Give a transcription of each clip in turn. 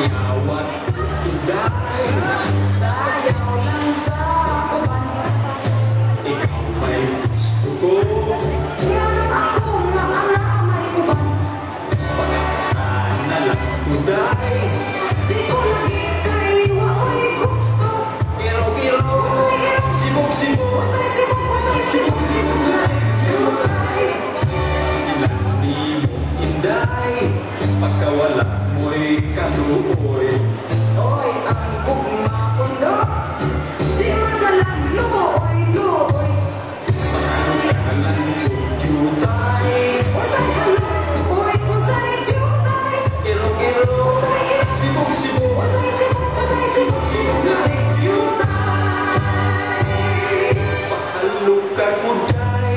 sayaw at inday. Sayaw lang sa uban. Ikaw may gusto ko. Yan ako na anak may uban. Pagkakata na lang tuday. Di ko lagi kay waoy gusto. Kiro-kiro, sibok-sibok, Sibok-sibok na jutay. ilang di mo inday. Pagkawala mo'y kaluoy. Oy, ang gugma pundo. Di man na lang looy-looy. Pagkakalan ko jutay. Usay halo, oy, usay jutay. Kiro-kiro, sibok-sibok, Sibok na jutay. pahalukan mo day.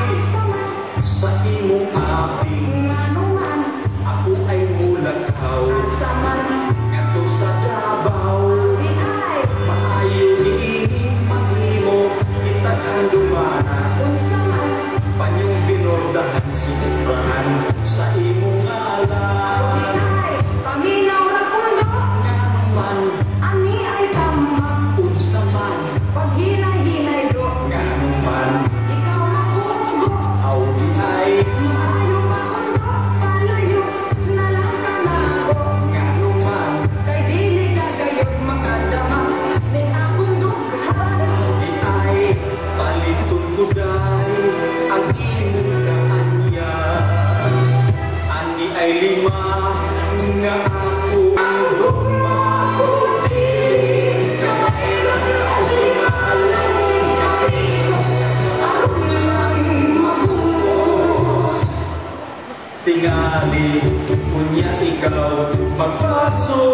Sa imong aping Nganuman, ako ay mulakaw. asaman, Ngato sa Davao. di ay. Maayo ni maghimo kita kang dumana. Unsaman, Panyong binordahan sigurahan sa imong di alam. ay. Paminaw ra pundo, Nga naman, ani ay tama. unsa man. Paghinay-hinay do, Nga naman, ikaw mapugo. aw di ay. Maayo makundo, palayo, nalang ka na ako. Nga naman, Kay dili ka gayod makadama, ning akong dughan. aw di ay. Palitun ko day ang imong kaanya. Ani ay lima nga ako ang gumakuti. Kamayroon alimalang kapisos, aron lang magubos. Tingali, kunya ikaw magpaso